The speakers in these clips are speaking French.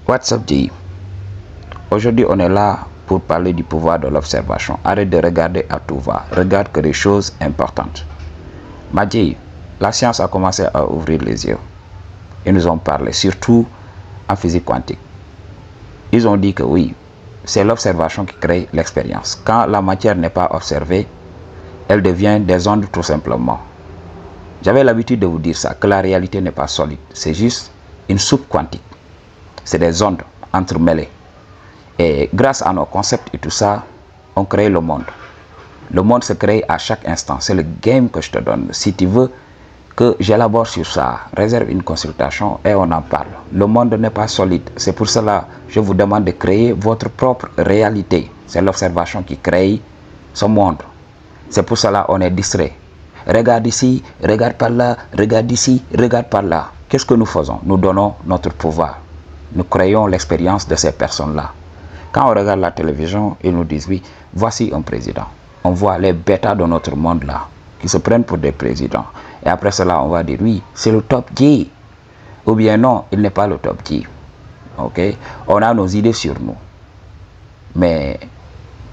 What's up, G? Aujourd'hui, on est là pour parler du pouvoir de l'observation. Arrête de regarder à tout va. Regarde que des choses importantes. Madji, la science a commencé à ouvrir les yeux. Ils nous ont parlé, surtout en physique quantique. Ils ont dit que oui, c'est l'observation qui crée l'expérience. Quand la matière n'est pas observée, elle devient des ondes tout simplement. J'avais l'habitude de vous dire ça, que la réalité n'est pas solide. C'est juste une soupe quantique. C'est des ondes entremêlées. Et grâce à nos concepts et tout ça, on crée le monde. Le monde se crée à chaque instant. C'est le game que je te donne. Si tu veux que j'élabore sur ça, réserve une consultation et on en parle. Le monde n'est pas solide. C'est pour cela que je vous demande de créer votre propre réalité. C'est l'observation qui crée ce monde. C'est pour cela qu'on est distrait. Regarde ici, regarde par là, regarde ici, regarde par là. Qu'est-ce que nous faisons? Nous donnons notre pouvoir. Nous créons l'expérience de ces personnes-là. Quand on regarde la télévision, ils nous disent oui, voici un président. On voit les bêtas de notre monde là, qui se prennent pour des présidents. Et après cela, on va dire oui, c'est le top G. Ou bien non, il n'est pas le top G. Ok? On a nos idées sur nous. Mais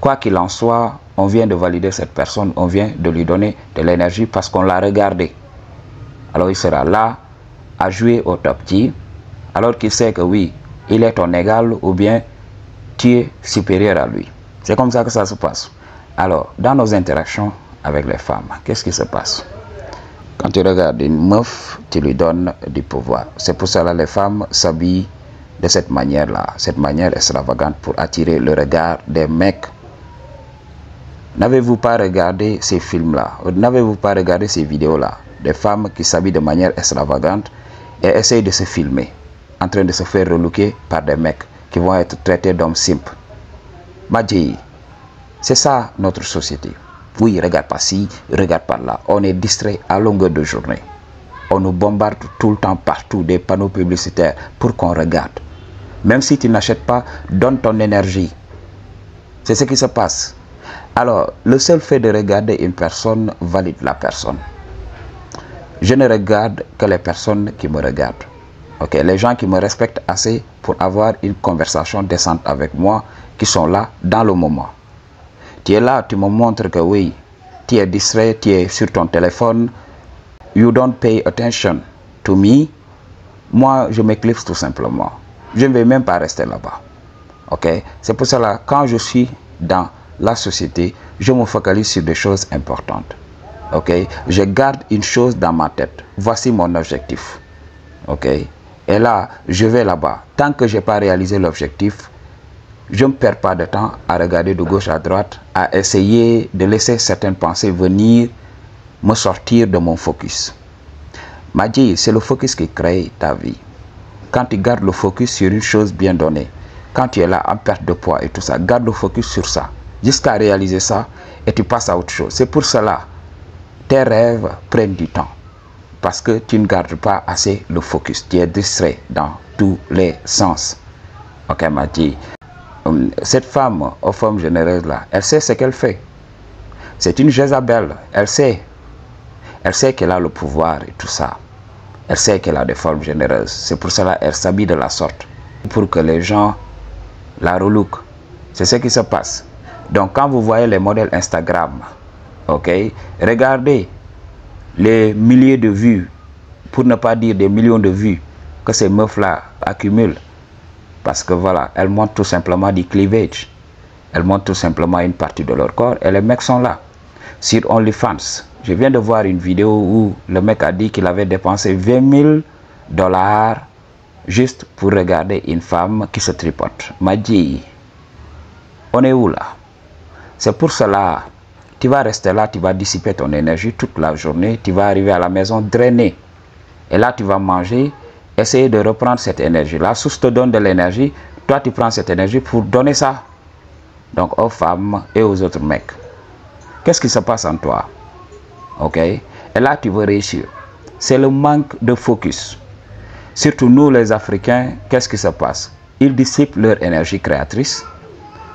quoi qu'il en soit, on vient de valider cette personne, on vient de lui donner de l'énergie parce qu'on l'a regardé. Alors il sera là à jouer au top G, alors qu'il sait que oui, il est ton égal ou bien tu es supérieur à lui. C'est comme ça que ça se passe. Alors, dans nos interactions avec les femmes, qu'est-ce qui se passe? Quand tu regardes une meuf, tu lui donnes du pouvoir. C'est pour cela que les femmes s'habillent de cette manière-là, cette manière extravagante pour attirer le regard des mecs. N'avez-vous pas regardé ces films-là? N'avez-vous pas regardé ces vidéos-là? Des femmes qui s'habillent de manière extravagante et essayent de se filmer, en train de se faire relooker par des mecs qui vont être traités d'hommes simples. Madji, c'est ça notre société. Oui, regarde par ci, regarde par là. On est distrait à longueur de journée. On nous bombarde tout le temps partout des panneaux publicitaires pour qu'on regarde. Même si tu n'achètes pas, donne ton énergie. C'est ce qui se passe. Alors, le seul fait de regarder une personne valide la personne. Je ne regarde que les personnes qui me regardent. Ok, les gens qui me respectent assez pour avoir une conversation décente avec moi, qui sont là dans le moment. Tu es là, tu me montres que oui, tu es distrait, tu es sur ton téléphone. You don't pay attention to me. Moi, je m'éclipse tout simplement. Je ne vais même pas rester là-bas. Ok, c'est pour cela, quand je suis dans la société, je me focalise sur des choses importantes. Ok, je garde une chose dans ma tête. Voici mon objectif. Ok, et là, je vais là-bas. Tant que je n'ai pas réalisé l'objectif, je ne perds pas de temps à regarder de gauche à droite, à essayer de laisser certaines pensées venir me sortir de mon focus. Madji, c'est le focus qui crée ta vie. Quand tu gardes le focus sur une chose bien donnée, quand tu es là en perte de poids et tout ça, garde le focus sur ça, jusqu'à réaliser ça et tu passes à autre chose. C'est pour cela, tes rêves prennent du temps. Parce que tu ne gardes pas assez le focus. Tu es distrait dans tous les sens. Ok, Madji. Cette femme, aux femmes généreuses là, elle sait ce qu'elle fait. C'est une Jézabel. Elle sait. Elle sait qu'elle a le pouvoir et tout ça. Elle sait qu'elle a des formes généreuses. C'est pour cela qu'elle s'habille de la sorte. Pour que les gens la relookent. C'est ce qui se passe. Donc quand vous voyez les modèles Instagram, ok, regardez les milliers de vues, pour ne pas dire des millions de vues que ces meufs-là accumulent. Parce que voilà, elles montrent tout simplement du cleavage. Elles montrent tout simplement une partie de leur corps et les mecs sont là. Sur OnlyFans, je viens de voir une vidéo où le mec a dit qu'il avait dépensé 20 000 $ juste pour regarder une femme qui se tripote. Madji, on est où là? C'est pour cela, tu vas rester là, tu vas dissiper ton énergie toute la journée, tu vas arriver à la maison drainé. Et là, tu vas manger, essayer de reprendre cette énergie. La source te donne de l'énergie, toi, tu prends cette énergie pour donner ça. Donc, aux femmes et aux autres mecs. Qu'est-ce qui se passe en toi? Ok? Et là, tu veux réussir. C'est le manque de focus. Surtout nous, les Africains, qu'est-ce qui se passe? Ils dissipent leur énergie créatrice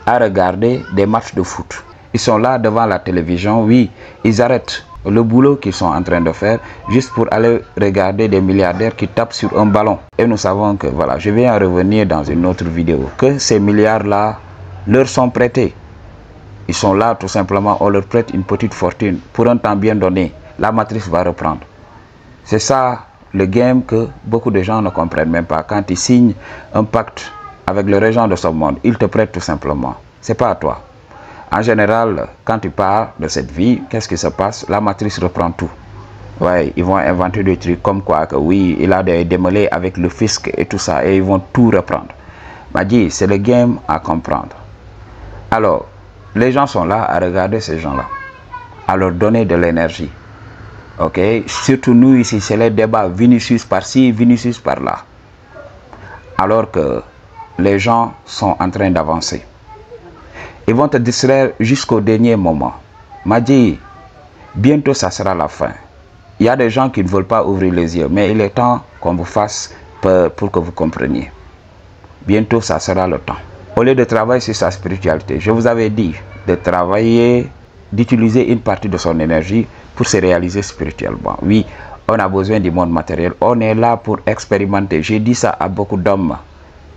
à regarder des matchs de foot. Ils sont là devant la télévision, oui, ils arrêtent le boulot qu'ils sont en train de faire juste pour aller regarder des milliardaires qui tapent sur un ballon. Et nous savons que, voilà, je vais en revenir dans une autre vidéo, que ces milliards-là leur sont prêtés. Ils sont là tout simplement, on leur prête une petite fortune pour un temps bien donné. La matrice va reprendre. C'est ça le game que beaucoup de gens ne comprennent même pas. Quand ils signent un pacte avec le régent de ce monde, ils te prêtent tout simplement. C'est pas à toi. En général, quand tu pars de cette vie, qu'est-ce qui se passe? La matrice reprend tout. Ouais, ils vont inventer des trucs comme quoi que oui, il a des démêlés avec le fisc et tout ça, et ils vont tout reprendre. M'a dit, c'est le game à comprendre. Alors, les gens sont là à regarder ces gens-là, à leur donner de l'énergie. Ok, surtout nous ici, c'est les débats Vinicius par-ci, Vinicius par-là. Alors que les gens sont en train d'avancer. Ils vont te distraire jusqu'au dernier moment. M'a dit, bientôt ça sera la fin. Il y a des gens qui ne veulent pas ouvrir les yeux, mais il est temps qu'on vous fasse peur pour que vous compreniez. Bientôt ça sera le temps. Au lieu de travailler sur sa spiritualité, je vous avais dit de travailler, d'utiliser une partie de son énergie pour se réaliser spirituellement. Oui, on a besoin du monde matériel, on est là pour expérimenter. J'ai dit ça à beaucoup d'hommes.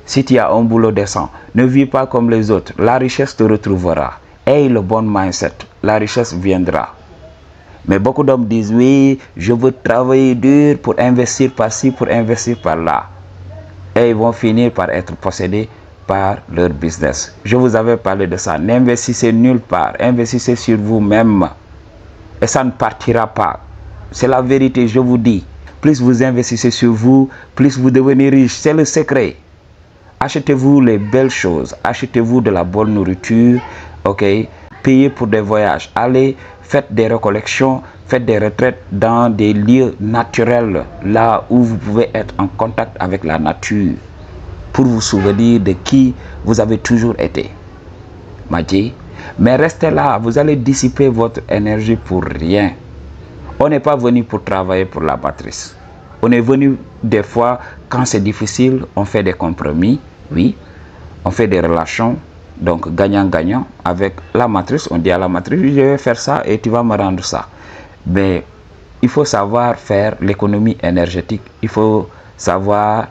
Si tu as un boulot décent, ne vis pas comme les autres. La richesse te retrouvera. Aie le bon mindset. La richesse viendra. Mais beaucoup d'hommes disent, oui, je veux travailler dur pour investir par-ci, pour investir par-là. Et ils vont finir par être possédés par leur business. Je vous avais parlé de ça. N'investissez nulle part. Investissez sur vous-même. Et ça ne partira pas. C'est la vérité, je vous dis. Plus vous investissez sur vous, plus vous devenez riche. C'est le secret. Achetez-vous les belles choses, achetez-vous de la bonne nourriture, ok? Payez pour des voyages, allez, faites des recollections, faites des retraites dans des lieux naturels, là où vous pouvez être en contact avec la nature, pour vous souvenir de qui vous avez toujours été. Madji, mais restez là, vous allez dissiper votre énergie pour rien. On n'est pas venu pour travailler pour la matrice. On est venu des fois, quand c'est difficile, on fait des compromis, oui, on fait des relations, donc gagnant-gagnant avec la matrice. On dit à la matrice, je vais faire ça et tu vas me rendre ça. Mais il faut savoir faire l'économie énergétique, il faut savoir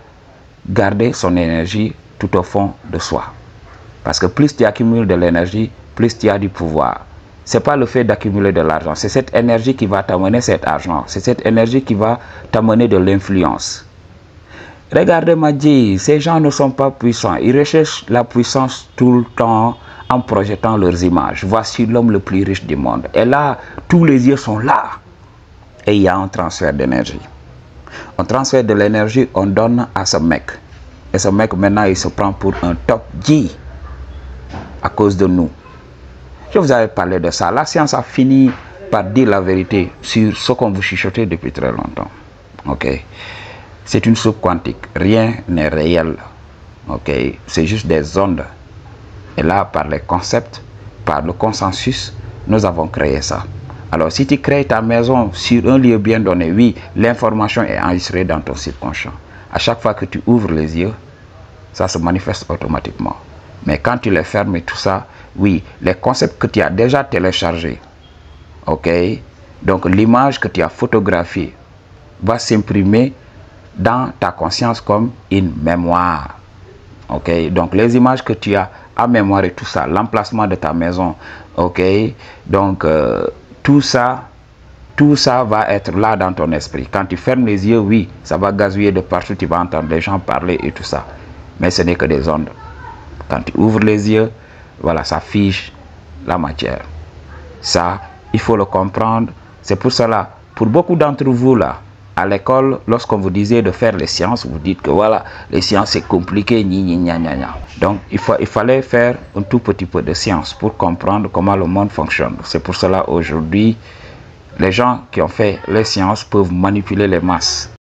garder son énergie tout au fond de soi. Parce que plus tu accumules de l'énergie, plus tu as du pouvoir. Ce n'est pas le fait d'accumuler de l'argent, c'est cette énergie qui va t'amener cet argent. C'est cette énergie qui va t'amener de l'influence. Regardez Madji, ces gens ne sont pas puissants. Ils recherchent la puissance tout le temps en projetant leurs images. Voici l'homme le plus riche du monde. Et là, tous les yeux sont là. Et il y a un transfert d'énergie. On transfère de l'énergie, on donne à ce mec. Et ce mec, maintenant, il se prend pour un top G à cause de nous. Je vous avais parlé de ça. La science a fini par dire la vérité sur ce qu'on vous chuchotait depuis très longtemps. Ok. C'est une soupe quantique. Rien n'est réel. Ok. C'est juste des ondes. Et là, par les concepts, par le consensus, nous avons créé ça. Alors, si tu crées ta maison sur un lieu bien donné, oui, l'information est enregistrée dans ton subconscient. À chaque fois que tu ouvres les yeux, ça se manifeste automatiquement. Mais quand tu les fermes et tout ça, oui, les concepts que tu as déjà téléchargés, ok, donc l'image que tu as photographiée va s'imprimer dans ta conscience comme une mémoire, ok, donc les images que tu as en mémoire et tout ça, l'emplacement de ta maison, ok, donc tout ça va être là dans ton esprit. Quand tu fermes les yeux, oui, ça va gazouiller de partout, tu vas entendre les gens parler et tout ça, mais ce n'est que des ondes. Quand tu ouvres les yeux, voilà, ça fige la matière. Ça, il faut le comprendre. C'est pour cela, pour beaucoup d'entre vous là, à l'école, lorsqu'on vous disait de faire les sciences, vous dites que voilà, les sciences c'est compliqué, gna gna gna. Donc il fallait faire un tout petit peu de science pour comprendre comment le monde fonctionne. C'est pour cela aujourd'hui, les gens qui ont fait les sciences peuvent manipuler les masses.